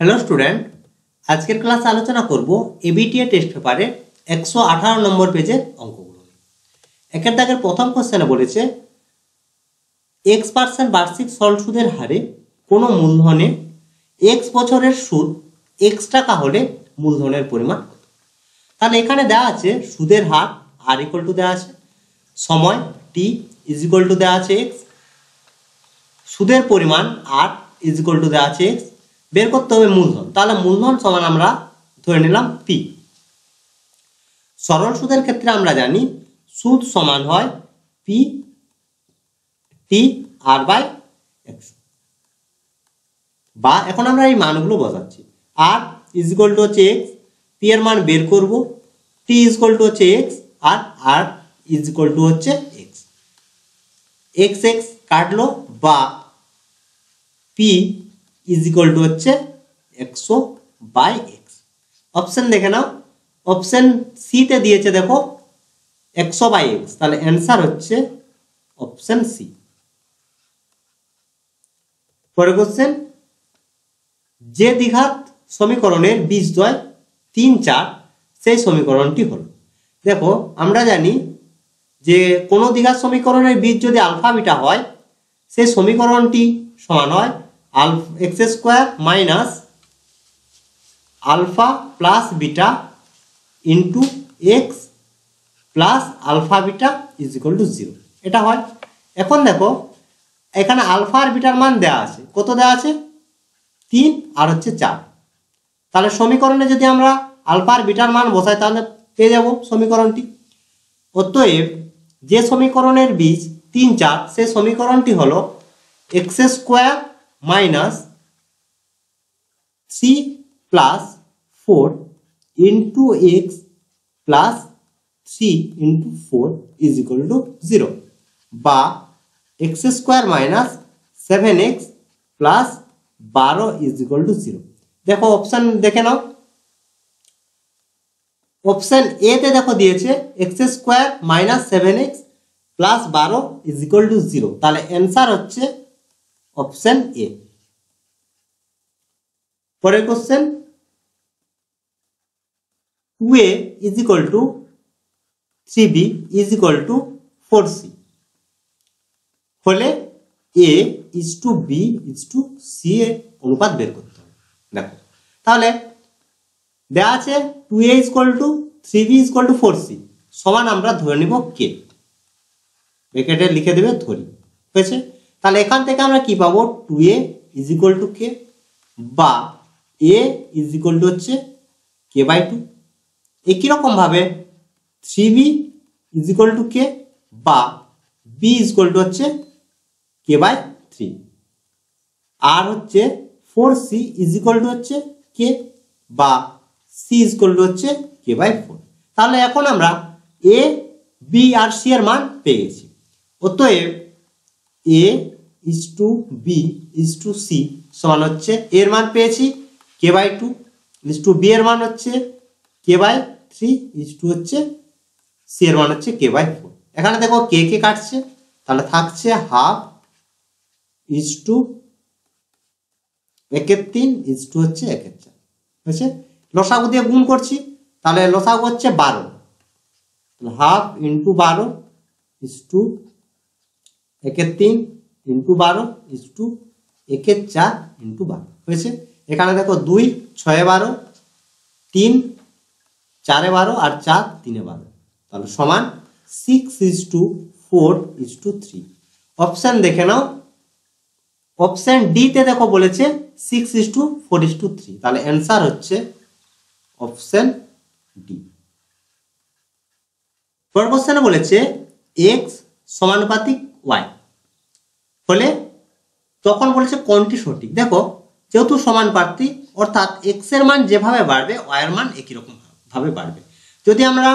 Hello student, আজকের ক্লাসে আলোচনা করব এবিটিএ টেস্ট পেপারে 118 নম্বর পেজের অঙ্কগুলো। একের দাগের প্রথম কোশ্চেনে বলেছে x% বার্ষিক সরল সুদের হারে কোনো মূলধনে x বছরের সুদ x টাকা হলে মূলধনের পরিমাণ কত। তাহলে এখানে দেওয়া আছে সুদের হার r ইকুয়াল টু দেওয়া আছে, সময় t ইজ ইকুয়াল টু দেওয়া আছে x, সুদের পরিমাণ r ইজ ইকুয়াল টু দেওয়া আছে x, বের করতে হবে মূলধন। তাহলে মূলধন সমান আমরা ধরে নিলাম p। সরল সুদের ক্ষেত্রে আমরা জানি সুদ সমান হয় p t r by x, বা এখন আমরা এই মানগুলো বসাচ্ছি। r ইজ ইকুয়াল টু হচ্ছে x, p এর মান বের করব, t ইজ ইকুয়াল টু হচ্ছে x আর r ইজ ইকুয়াল টু হচ্ছে x। x x কাটলো, বা p ইজ ইকুয়াল টু হচ্ছে 100 বাই x। অপশন দেখে নাও, অপশন সি তে দিয়েছে দেখো 100 বাই x, তাহলে অ্যান্সার হচ্ছে অপশন সি। পরের কোশ্চেন, যে দ্বিঘাত সমীকরণের বীজদ্বয় 3, 4 সেই সমীকরণটি হলো। দেখো আমরা জানি যে কোনো দ্বিঘাত সমীকরণের বীজ যদি আলফা বিটা হয় সেই সমীকরণটি সমান হয় x square minus alpha plus beta into x plus alpha beta is equal to 0, এটা হয়। এখন দেখো এখানে আলফা আর বিটার মান দেওয়া আছে, কত দেওয়া আছে 3 আর হচ্ছে 4। তাহলে সমীকরণে যদি আমরা আলফা আর বিটার মান বসাই তাহলে পেয়ে যাব সমীকরণটি। অতএব যে সমীকরণের বীজ 3, 4 সেই সমীকরণটি হলো x square minus 3 plus 4 into x plus 3 into 4 is equal to 0, বা x square minus 7x plus 12 is equal to 0। দেখো অপশন দেখে নাও, অপশন এ তে দেখো দিয়েছে x square minus 7x plus 12 is equal to 0, তাহলে অ্যান্সার হচ্ছে option A. পরের question, 2a is equal to 3b is equal to 4c হলে a is to b is to c এর অনুপাত বের করতে হবে। দেখো তাহলে দেওয়া আছে 2a is equal to 3b is equal to 4c সমান আমরা ধরে নিব k, ব্র্যাকেটে লিখে দেবে ধরি, হয়েছে। তাহলে এখান থেকে আমরা কি পাবো 2a is equal two k, বা a ইজ ইকুয়াল টু হচ্ছে k বাই 2। একই রকম ভাবে 3b is equal two k, বা b ইজ ইকুয়াল টু হচ্ছে k বাই 3, আর হচ্ছে 4c ইজ ইকুয়াল টু হচ্ছে k, বা c ইজ ইকুয়াল টু হচ্ছে k বাই 4। তাহলে এখন আমরা a b আর c এর মান পেয়ে গেছি। অতএব a is to b is to c সমান হচ্ছে এর মান পেয়েছি k by 2 is to b এর মান হচ্ছে k বাই 3 ইজ টু হচ্ছে c এর মান হচ্ছে k বাই 4। এখানে দেখো k কে কাটছে, তাহলে থাকছে half is to 1/3 is to হচ্ছে 1/4, হয়েছে। লসাগু দিয়ে গুণ করছি, তাহলে লসাগু হচ্ছে 12, half into 12 is to 1/3 into 12 is to 1/4 into 12, হয়েছে। এখানে দেখো 2 6 12, 3 4 12 আর 4 3 12, তাহলে সমান 6 is to 4 is to 3। Option দেখে নাও, অপশন ডি তে দেখো বলেছে 6 ইজ টু 4 ইজ টু 3, তাহলে অ্যান্সার হচ্ছে অপশন ডি। পরের কোশ্চেনে বলেছে x সমানুপাতিক y হলে তখন বলেছে কোনটি সঠিক। দেখো যেহেতু সমানুপাতিক অর্থাৎ x এর মান যেভাবে বাড়বে y এর মান একই রকম ভাবে বাড়বে। যদি আমরা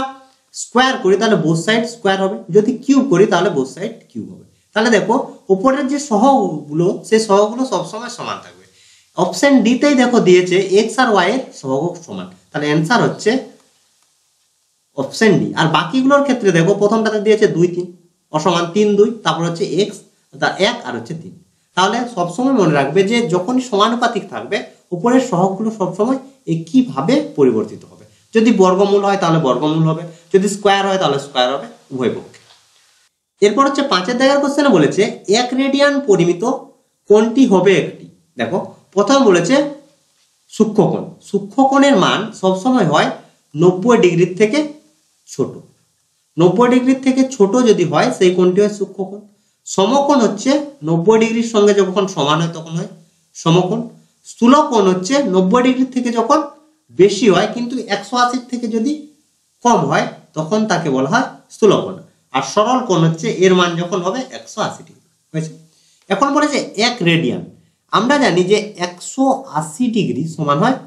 স্কোয়ার করি তাহলে বোথ সাইড স্কোয়ার হবে, যদি কিউব করি তাহলে বোথ সাইড কিউব হবে। তাহলে দেখো উপরের যে সহগগুলো সেই সহগগুলো সবসময় সমান থাকবে। অপশন ডি তেই দেখো দিয়েছে x আর y এর সহগ সমান, তাহলে অ্যান্সার হচ্ছে অপশন ডি। আর বাকিগুলোর ক্ষেত্রে দেখো প্রথমটাতে দিয়েছে 2 3 অসমান 3 2, তারপর হচ্ছে x অর্থাৎ 1 আর হচ্ছে 3। তাহলে সবসময় মনে রাখবে যে যখনই সমানুপাতিক থাকবে উপরের সহগগুলো সবসময় একইভাবে পরিবর্তিত হবে। যদি বর্গমূল হয় তাহলে বর্গমূল হবে, যদি স্কোয়ার হয় তাহলে স্কোয়ার হবে, উভয় পক্ষে। এরপর হচ্ছে 5 দাগের কোশ্চেনে বলেছে 1 রেডিয়ান পরিমিত কোণটি হবে একটি। দেখো প্রথম বলেছে সূক্ষ্মকোণ। সূক্ষ্মকোণের মান সবসময় হয় 90 ডিগ্রির থেকে ছোট। 90 ডিগ্রির থেকে ছোট যদি হয় সেই কোণটি হয় সূক্ষ্মকোণ। সমকোণ হচ্ছে 90 ডিগ্রির সঙ্গে যখন সমান হয় তখন হয় সমকোণ। স্থূলকোণ হচ্ছে 90 ডিগ্রির থেকে যখন বেশি হয় কিন্তু 180 থেকে যদি কম হয় তখন তাকে বলা হয় স্থূলকোণ। আর সরল কোণ হচ্ছে এর মান যখন হবে 180 ডিগ্রি। হয়েছে? এখন বলেছে 1 রেডিয়ান। আমরা জানি যে 180 ডিগ্রি সমান হয়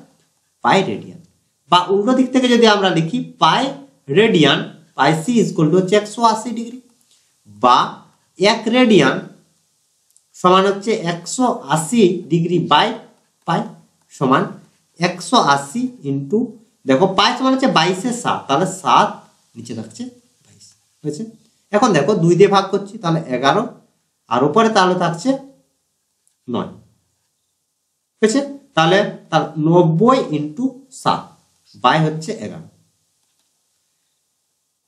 পাই রেডিয়ান, বা উল্টো দিক থেকে যদি আমরা লিখি pi radian, pi c equal to হচ্ছে 180 ডিগ্রি, বা 1 রেডিয়ান সমান হচ্ছে 180 ডিগ্রি বাই পাই সমান 180 ইন্টু, দেখো পাই সমান হচ্ছে 22 7, তাহলে 7 নিচে থাকছে 22। হয়েছে? এখন দেখো 2 দিয়ে ভাগ করছি তাহলে 11, আর উপরে তাহলে থাকছে 9। হয়েছে? তাহলে 90 ইন্টু 7 বাই হচ্ছে 11,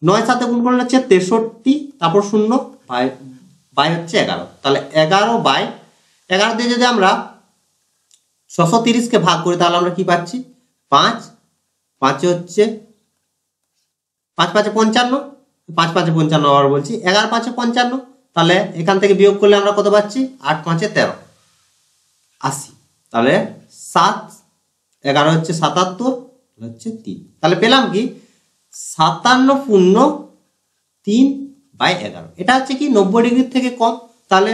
9 সাথে গুণ করলে হচ্ছে 63, তারপর 0 বাই হচ্ছে 11। তাহলে 11 বাই 11 দিয়ে যদি আমরা 630 কে ভাগ করি তাহলে আমরা কি পাচ্ছি? 5 5 হচ্ছে 5 5 55, 5 5 55 আবার বলছি, 11 5 55, তাহলে এখান থেকে বিয়োগ করলে আমরা কত পাচ্ছি? 8 5 13, 80। তাহলে 7 11 হচ্ছে 77 হচ্ছে 3, তাহলে পেলাম কি 57.3/11। এটা হচ্ছে কি 90 ডিগ্রির থেকে কম। তাহলে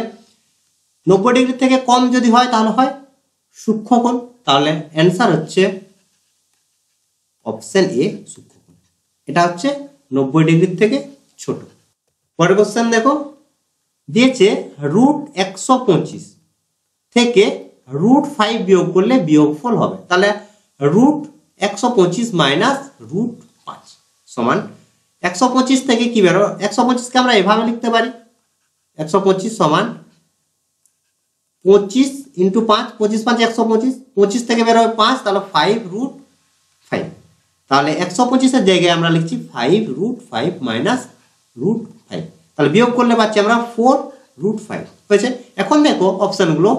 90 ডিগ্রি থেকে কম যদি হয় তাহলে হয় সূক্ষ্মকোণ। তাহলে অ্যান্সার হচ্ছে অপশন এ সূক্ষ্মকোণ। এটা হচ্ছে 90 ডিগ্রির থেকে ছোট। পরের কোশ্চেন দেখো, দিয়েছে √125 থেকে √5 বিয়োগ করলে বিয়োগফল হবে। তাহলে √125 মাইনাস √5 সমান 125 থেকে কি বেরো? 125 কে আমরা এভাবে লিখতে পারি, 125 সমান 25 ইন্টু 5, 25 5 125, 25 থেকে বের হবে 5, তাহলে 5√5। তাহলে 125 এর জায়গায় আমরা লিখছি 5√5 মাইনাস √5, তাহলে বিয়োগ করলে পাচ্ছি আমরা 4√5। হয়েছে? এখন দেখো অপশনগুলো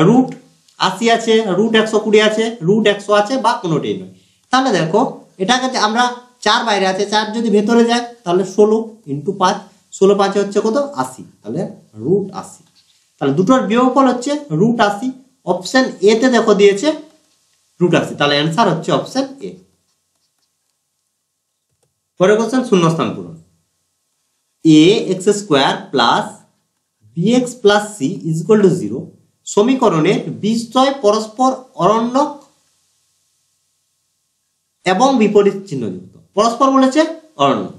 √80 আছে, √120 আছে, √100 আছে, বা কোনোটাই নয়। তাহলে দেখো এটাকে আমরা 4 বাইরে আছে, 4 যদি ভেতরে যায় তাহলে 16 ইন্টু 5, 16 5 হচ্ছে কত? 80, তাহলে √80। তাহলে দুটোর বিয়োগফল হচ্ছে √80। অপশন এ তে দেখো দিয়েছে √80, তাহলে অ্যান্সার হচ্ছে অপশন এ। পরের কোশ্চেন শূন্যস্থান পূরণ। ax² plus bx plus c equal to 0 সমীকরণের বীজদ্বয় পরস্পর অরণ্যক এবং বিপরীত চিহ্নযুক্ত। পরস্পর বলেছে অরণ্যক,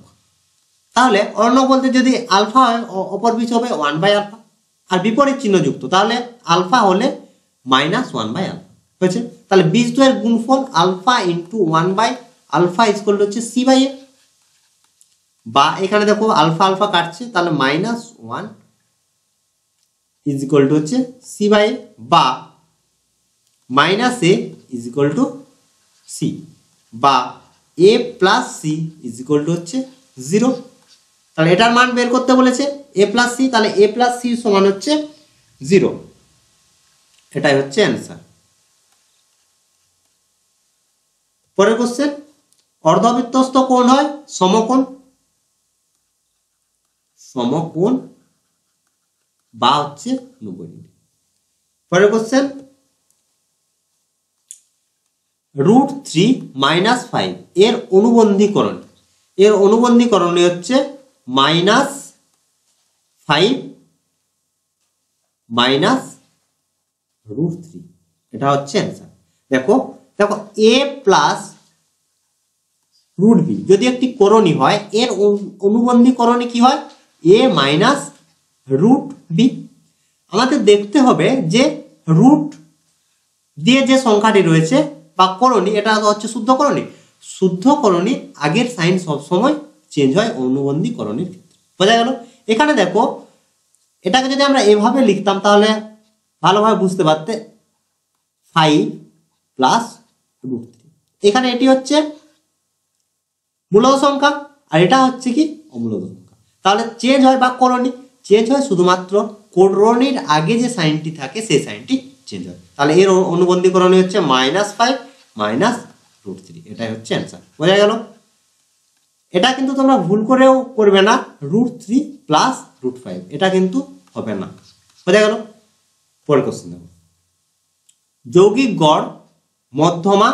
তাহলে অরণ্যক বলতে যদি আলফা হয় অপর বীজ হবে 1/α, আর বিপরীত চিহ্নযুক্ত তাহলে আলফা হলে -1/α। হয়েছে? তাহলে বীজদ্বয়ের গুণফল আলফা ইন্টু 1/α ইকুয়াল টু হচ্ছে c/a, বা এখানে দেখো আলফা আলফা কাটছে তাহলে -1 ইকুয়াল টু হচ্ছে c/a, বা -a ইকুয়াল টু c, বা a plus c equal to হচ্ছে 0। তাহলে এটার মান বের করতে বলেছে a প্লাস c, তাহলে a প্লাস c সমান হচ্ছে 0। এটাই হচ্ছে অ্যান্সার। পরের কোশ্চেন, অর্ধবৃত্তস্থ কোণ হয় সমকোণ, সমকোণ বা হচ্ছে 90 ডিগ্রি। পরের কোশ্চেন, √3 মাইনাস 5 এর অনুবন্ধীকরণ, এর অনুবন্ধীকরণ হচ্ছে -5 মাইনাস √3, এটা হচ্ছে অ্যান্সার। দেখো দেখো a প্লাস √b যদি একটি করণী হয় এর অনুবন্ধীকরণে কি হয়? a minus √b। আমাদের দেখতে হবে যে রুট দিয়ে যে সংখ্যাটি রয়েছে বা করণী, এটা হচ্ছে শুদ্ধকরণী। শুদ্ধকরণীর আগের সাইন সবসময় চেঞ্জ হয় অনুবন্ধীকরণের ক্ষেত্রে। বোঝা গেল? এখানে দেখো এটাকে যদি আমরা এভাবে লিখতাম তাহলে ভালোভাবে বুঝতে পারতে, 5 প্লাস √3। এখানে এটি হচ্ছে মূলদ সংখ্যা আর এটা হচ্ছে কি অমূলদ সংখ্যা। তাহলে চেঞ্জ হয় বা করণী, চেঞ্জ হয় শুধুমাত্র করণীর আগে যে সাইনটি থাকে সেই সাইনটি চেঞ্জ হয়। তাহলে এর অনুবন্ধীকরণী হচ্ছে -5 -√3, এটাই হচ্ছে অ্যান্সার। বোঝা গেল? এটা কিন্তু তোমরা ভুল করেও করবে না, √3 প্লাস √5 এটা কিন্তু হবে না। বোঝা গেল? পরের কোশ্চেন দেখো, যৌগিক গড় মধ্যমা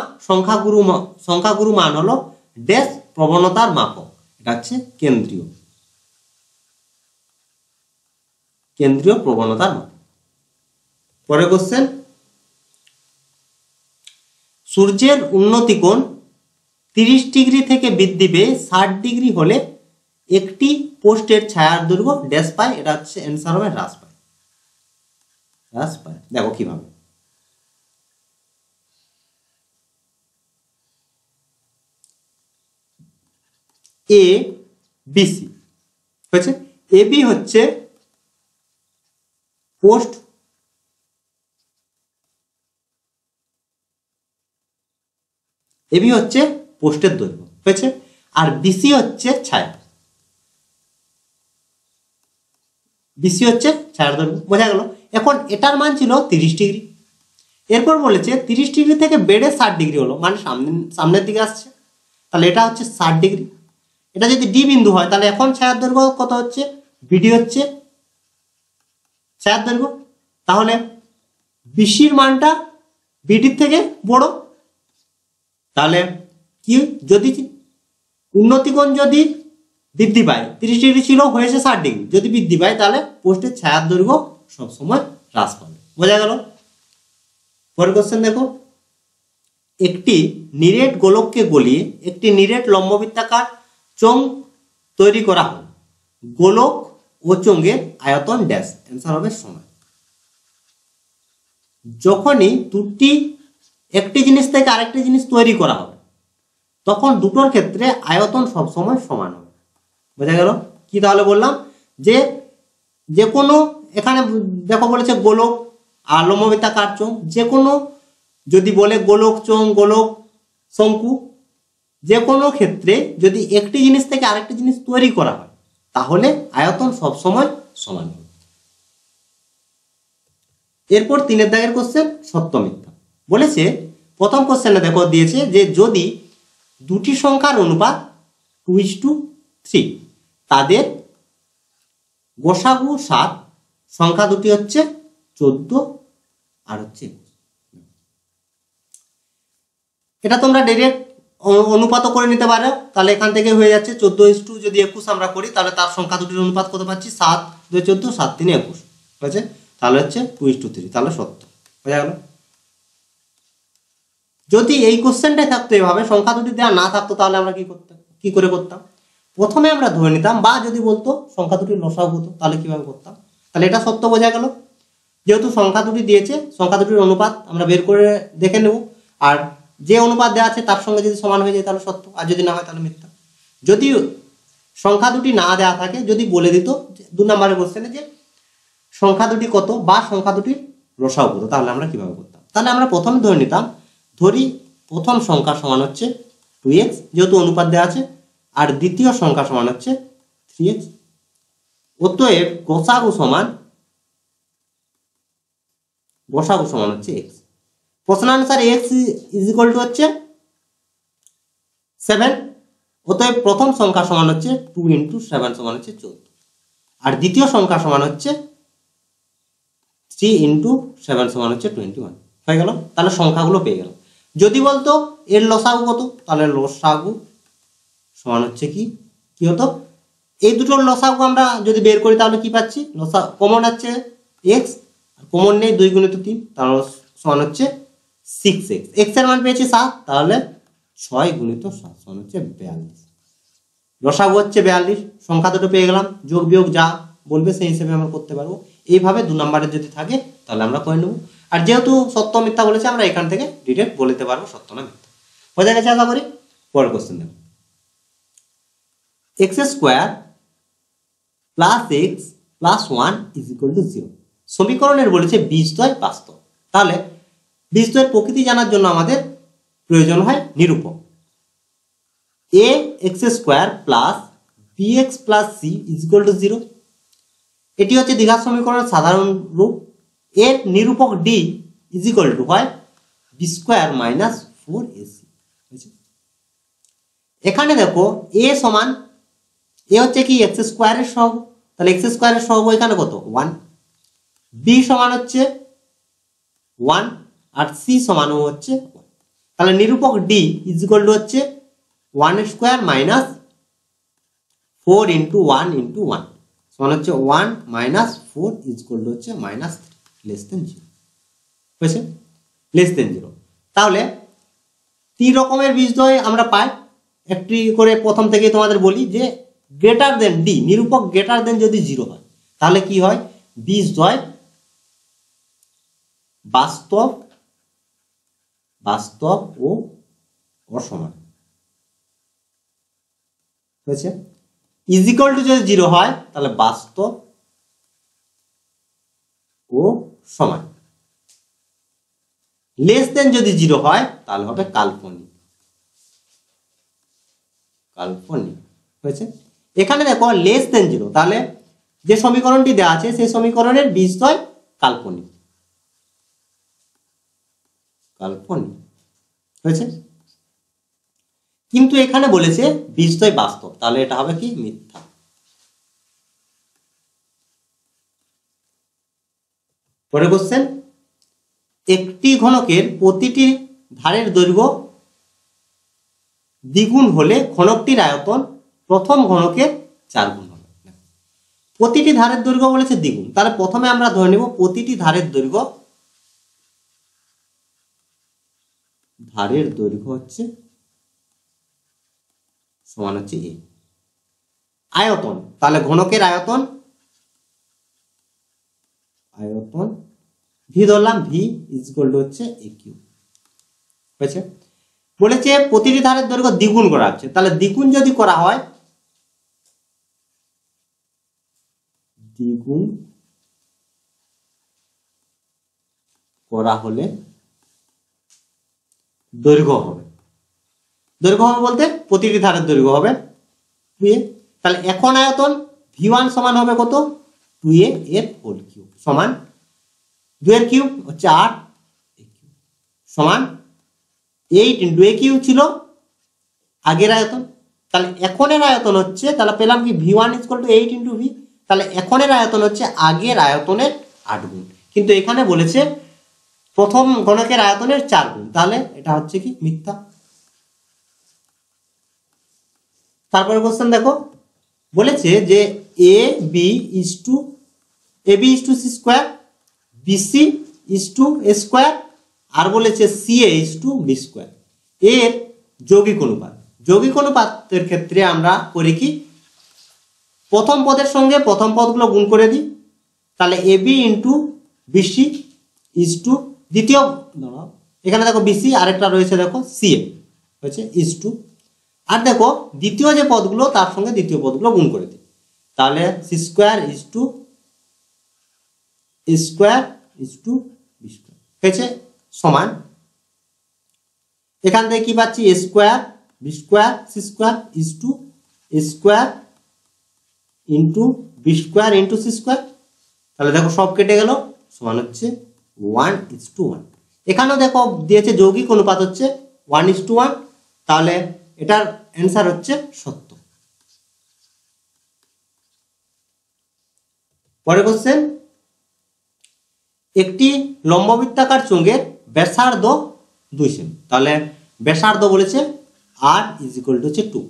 সংখ্যাগুরু মান হলো ড্যাশ প্রবণতার মাপক। এটা হচ্ছে কেন্দ্রীয় প্রবণতার মাপক। পরের কোশ্চেন, সূর্যের উন্নতি কোণ 30 ডিগ্রি থেকে বৃদ্ধি পেয়ে 60 ডিগ্রি হলে একটি পোস্টের ছায়ার দৈর্ঘ্য ড্যাশ পায়। এটা হচ্ছে অ্যান্সার হবে হ্রাস পায়। দেখো কিভাবে, এ বিসি হয়েছে, এবি হচ্ছে পোস্ট, এবি হচ্ছে পোস্টের দৈর্ঘ্য হয়েছে, আর বিসি হচ্ছে ছায়া, বিসি হচ্ছে ছায়ার দৈর্ঘ্য। বোঝা গেল? এখন এটার মান ছিল 30 ডিগ্রি, এরপর বলেছে 30 ডিগ্রি থেকে বেড়ে 60 ডিগ্রি হলো, মানে সামনের দিকে আসছে, তাহলে এটা হচ্ছে 60 ডিগ্রি। এটা যদি ডি বিন্দু হয় তাহলে এখন ছায়ার দৈর্ঘ্য কত হচ্ছে, বিডি হচ্ছে ছায়ার দৈর্ঘ্য। তাহলে বিসির মানটা বিডির থেকে বড়, তাহলে কি, যদি উন্নতি কোণ যদি বৃদ্ধি পায়, 30 ডিগ্রি ছিল হয়েছে 60 ডিগ্রি, যদি বৃদ্ধি পায় তাহলে পোস্টের ছায়ার দৈর্ঘ্য সবসময় হ্রাস পাবে। বোঝা গেল? পরের কোশ্চেন দেখো, একটি নিরেট গোলককে গলিয়ে একটি নিরেট লম্ববৃত্তাকার চোঙ তৈরি করা হয়, গোলক ও চোঙের আয়তন ড্যাশ, অ্যান্সার হবে সমান। যখনই একটি জিনিস থেকে আরেকটি জিনিস তৈরি করা হবে তখন দুটোর ক্ষেত্রে আয়তন সবসময় সমান হবে। বোঝা গেল? কি তাহলে বললাম যে কোনো, এখানে দেখো বলেছে গোলক আর লম্ববৃত্তাকার চোঙ, যে কোনো যদি বলে গোলক চোঙ, গোলক শঙ্কু, যে কোনো ক্ষেত্রে যদি একটি জিনিস থেকে আরেকটি জিনিস তৈরি করা হয় তাহলে আয়তন সবসময় সমান হবে। এরপর 3 দাগের কোশ্চেন, সত্য মিথ্যা। বলেছে প্রথম কোশ্চেনে দেখো দিয়েছে যে যদি দুটি সংখ্যার অনুপাত 2:3, তাদের গসাগু 7, সংখ্যা দুটি হচ্ছে 14 আর হচ্ছে 21। এটা তোমরা ডাইরেক্ট অনুপাত করে নিতে পারো, তাহলে এখান থেকে হয়ে যাচ্ছে 14:, যদি 21 আমরা করি তাহলে তার সংখ্যা দুটির অনুপাত কত পাচ্ছি, 7 2 14, 7 3 21 হয়েছে, তাহলে হচ্ছে 2:3, তাহলে সত্য। বোঝা গেল? যদি এই কোশ্চেনটাই থাকতো এভাবে, সংখ্যা দুটি দেওয়া না থাকতো, তাহলে আমরা কি করে করতাম, প্রথমে আমরা ধরে নিতাম, বা যদি বলতো সংখ্যা দুটির লসাগু হতো তাহলে কিভাবে করতাম, তাহলে এটা সত্য। বোঝা গেল? যেহেতু সংখ্যা দুটি দিয়েছে, সংখ্যা দুটির অনুপাত আমরা বের করে দেখে নেব, আর যে অনুপাত দেওয়া আছে তার সঙ্গে যদি সমান হয়ে যায় তাহলে সত্য, আর যদি না হয় তাহলে মিথ্যা। যদি সংখ্যা দুটি না দেওয়া থাকে, যদি বলে দিত 2 নম্বরের কোশ্চেনে যে সংখ্যা দুটি কত বা সংখ্যা দুটির লসাগু কত, তাহলে আমরা কিভাবে করতাম, তাহলে আমরা প্রথমে ধরে নিতাম, ধরি প্রথম সংখ্যা সমান হচ্ছে 2x, যেহেতু অনুপাত দেওয়া আছে, আর দ্বিতীয় সংখ্যা সমান হচ্ছে 3x। অতএব গসাগু সমান হচ্ছে x। প্রশ্ন অনুসারে x হচ্ছে 7, অতএব প্রথম সংখ্যা সমান হচ্ছে 2 × 7 সমান হচ্ছে 14, আর দ্বিতীয় সংখ্যা সমান হচ্ছে 3 × 7 সমান হচ্ছে 21। হয়ে গেল? তাহলে সংখ্যাগুলো পেয়ে গেল। যদি বলতো এর লসাগু কত, তাহলে লসাগু সমান হচ্ছে কি হতো, এই দুটোর লসাগু আমরা যদি বের করি তাহলে কি পাচ্ছি, কমন আছে x, আর কমন নেই 2 × 3, তাহলে সমান হচ্ছে 6x। x এর মান পেয়েছি 7, তাহলে 6 × 7 সমান হচ্ছে 42। লসাগু হচ্ছে 42, সংখ্যা দুটো পেয়ে গেলাম, যোগ বিয়োগ যা বলবে সেই হিসেবে আমরা করতে পারবো। এইভাবে 2 নম্বরের যদি থাকে তাহলে আমরা করে নেব। আর যেহেতু সত্য মিথ্যা বলেছে, আমরা এখান থেকে ডিরেক্ট বলতে পারবো সত্য না মিথ্যা। বোঝা গেছে আশা করি? পরের কোশ্চেন দেখো, x² + x + 1 = 0 সমীকরণের বলেছে বীজদ্বয় বাস্তব। তাহলে বীজদ্বয়ের প্রকৃতি জানার জন্য আমাদের প্রয়োজন হয় নিরূপক। A X square plus B X plus C is equal to 0। এটি হচ্ছে দ্বিঘাত সমীকরণের সাধারণ রূপ। এর নিরূপক ডি ইজ ইকুয়াল টু হয় বি স্কোয়ার মাইনাস 4ac। এখানে দেখো এ সমান, এ হচ্ছে কি এক্স স্কোয়ারের সহগ, তাহলে এক্স স্কোয়ারের সহগ এখানে কত 1, বি সমান হচ্ছে 1 আর সি সমানও হচ্ছে 1। তাহলে নিরূপক ডি ইজ ইকুয়াল টু হচ্ছে 1 স্কোয়ার মাইনাস 4 ইন্টু 1 ইন্টু 1 সমান হচ্ছে 1 মাইনাস 4 ইজ ইকুয়াল টু হচ্ছে মাইনাস 3 লেস দেন 0 হয়েছে, লেস দেন 0। তাহলে 3 রকমের বীজদ্বয় আমরা পাই। একটি করে প্রথম থেকে তোমাদের বলি যে গ্রেটার দেন ডি, নিরূপক গ্রেটার দেন যদি 0 হয় তাহলে কি হয়, বীজদ্বয় বাস্তব বাস্তব ও অসমান হয়েছে। ইজ ইকুয়াল টু যদি 0 হয় তাহলে বাস্তব ও সমান। লেস দেন যদি 0 হয় তাহলে হবে কাল্পনিক, কাল্পনিক হয়েছে। এখানে দেখো লেস দেন 0, তাহলে যে সমীকরণটি দেওয়া আছে সেই সমীকরণের বীজদ্বয় কাল্পনিক, কাল্পনিক হয়েছে। কিন্তু এখানে বলেছে বীজদ্বয় বাস্তব, তাহলে এটা হবে কি মিথ্যা। পরের কোশ্চেন, একটি ঘনকের প্রতিটি ধারের দৈর্ঘ্য দ্বিগুণ হলে ঘনকটির আয়তন প্রথম ঘনকের 4 গুণ হবে। প্রতিটি ধারের দৈর্ঘ্য বলেছে দ্বিগুণ, তাহলে প্রথমে আমরা ধরে নেব প্রতিটি ধারের দৈর্ঘ্য, ধারের দৈর্ঘ্য হচ্ছে সমান হচ্ছে এ। আয়তন, তাহলে ঘনকের আয়তন, আয়তন ভি ধরলাম, ভি ইজ ইকুয়াল টু হচ্ছে এ কিউ হয়েছে। বলেছে প্রতিটি ধারের দৈর্ঘ্য দ্বিগুণ করা হচ্ছে, তাহলে দ্বিগুণ যদি করা হয়, দ্বিগুণ করা হলে দৈর্ঘ্য হবে, দৈর্ঘ্য হবে বলতে প্রতিটি ধারের দৈর্ঘ্য হবে 2a। তাহলে এখন আয়তন v1 সমান হবে কত 2a এর হোল কিউব সমান 2 এর কিউব হচ্ছে 8 সমান 8 ইন্টু a কিউব ছিল আগের আয়তন। তাহলে এখনের আয়তন হচ্ছে, তাহলে পেলাম কি v1 is equal two 8 into v, তাহলে এখনের আয়তন হচ্ছে আগের আয়তনের 8 গুণ, কিন্তু এখানে বলেছে প্রথম ঘনকের আয়তনের 4 গুণ, তাহলে এটা হচ্ছে কি মিথ্যা। তারপরে কোশ্চেন দেখো, বলেছে যে A B is to C square, BC is to A square, আর বলেছে C A is to B square. এর যৌগিক অনুপাত, যৌগিক অনুপাতের ক্ষেত্রে আমরা করি কি, প্রথম পদের সঙ্গে প্রথম পদগুলো গুণ করে দিই, তাহলে A B into BC is to দ্বিতীয়, এখানে দেখো বিসি আরেকটা রয়েছে দেখো সি এ হয়েছে ইজ টু, আর দেখো দ্বিতীয় যে পদগুলো তার সঙ্গে দ্বিতীয় পদগুলো গুণ করে দিই, তাহলে C square is to B square হয়েছে সমান, এখান থেকে কি পাচ্ছি A square B square C square is to A square into B square into C square. তাহলে দেখো সব কেটে গেল, সমান হচ্ছে 1:1। এখানেও দেখো দিয়েছে যৌগিক অনুপাত হচ্ছে 1:1, তাহলে এটার অ্যান্সার হচ্ছে সত্য। পরের কোশ্চেন, একটি লম্ববৃত্তাকার চোঙের ব্যাসার্ধ 2 সেমি, তাহলে ব্যাসার্ধ বলেছে r ইজ ইকুয়াল টু হচ্ছে 2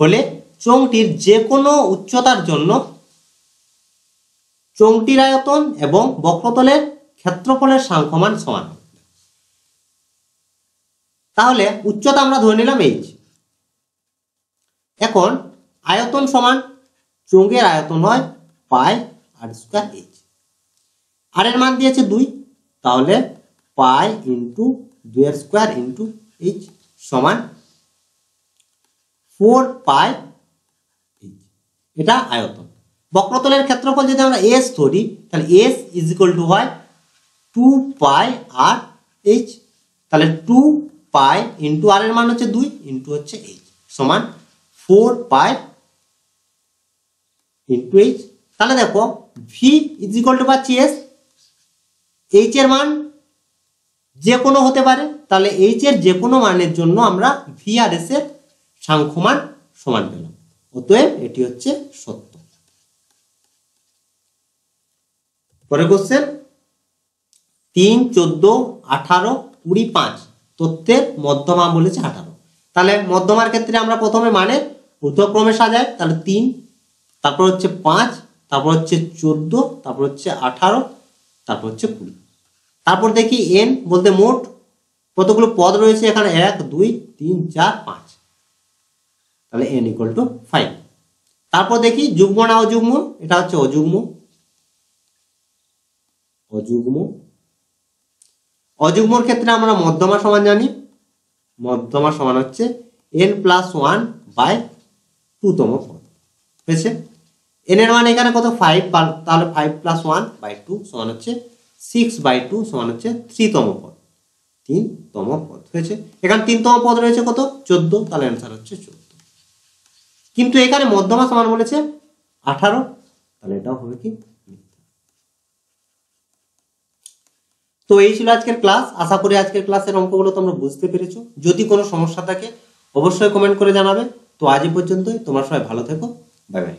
হলে চোঙটির যে কোনো উচ্চতার জন্য চোঙটির আয়তন এবং বক্রতলের ক্ষেত্রফলের সাংখ্যমান সমান। তাহলে উচ্চতা আমরা ধরে নিলাম h, এখন আয়তন সমান চোঙের আয়তন হয় পাই আর স্কয়ার h, আর এর মান দিয়েছে 2, তাহলে পাই ইন্টু 2 এর স্কয়ার ইন্টু h সমান 4 পাই h, এটা আয়তন। বক্রতলের ক্ষেত্রফল যদি আমরা s ধরি, তাহলে s ইজ ইকুয়াল টু হয় 2 পাই আর এইচ, তাহলে 2 পাই ইন্টু আর এর মান হচ্ছে 2 ইন্টু হচ্ছে এইচ সমান 4 পাই ইন্টু এইচ। তাহলে দেখো ভি ইজ ইকুয়াল টু পাচ্ছি এস, এইচ এর মান যে কোনো হতে পারে, তাহলে এইচ এর যে কোনো মানের জন্য আমরা ভি আর এস এর সাংখ্যমান সমান পেলাম, অতএব এটি হচ্ছে সত্য। পরে কোশ্চেন 3, 14, 18, 20, 5 তথ্যের মধ্যমা বলেছে 18। তাহলে মধ্যমার ক্ষেত্রে আমরা প্রথমে মানে ঊর্ধ্বক্রমে সাজাই, তাহলে 3, তারপর হচ্ছে 5, তারপর হচ্ছে 14, তারপর হচ্ছে 18, তারপর হচ্ছে 20। তারপর দেখি এন বলতে মোট কতগুলো পদ রয়েছে এখানে, 1, 2, 3, 4, 5, তাহলে এন ইকুয়াল টু 5। তারপর দেখি যুগ্ম না অযুগ্ম, এটা হচ্ছে অযুগ্ম। অযুগ্মর ক্ষেত্রে আমরা মধ্যমা সমান জানি, মধ্যমা সমান হচ্ছে n প্লাস 1 বাই 2 তম পদ হয়েছে। n এর মান এখানে কত 5, তাহলে 5 প্লাস 1 বাই 2 সমান হচ্ছে 6 বাই 2 সমান হচ্ছে 3 তম পদ, 3 তম পদ হয়েছে। এখানে 3 তম পদ রয়েছে কত 14, তাহলে অ্যান্সার হচ্ছে 14। কিন্তু এখানে মধ্যমা সমান বলেছে 18, তাহলে এটাও হবে কি। তো এই ছিল আজকের ক্লাস। আশা করি আজকের ক্লাসের অঙ্কগুলো তোমরা বুঝতে পেরেছো। যদি কোনো সমস্যা থাকে অবশ্যই কমেন্ট করে জানাবে। তো আজ এই পর্যন্তই, তোমরা সবাই ভালো থেকো, বাই বাই।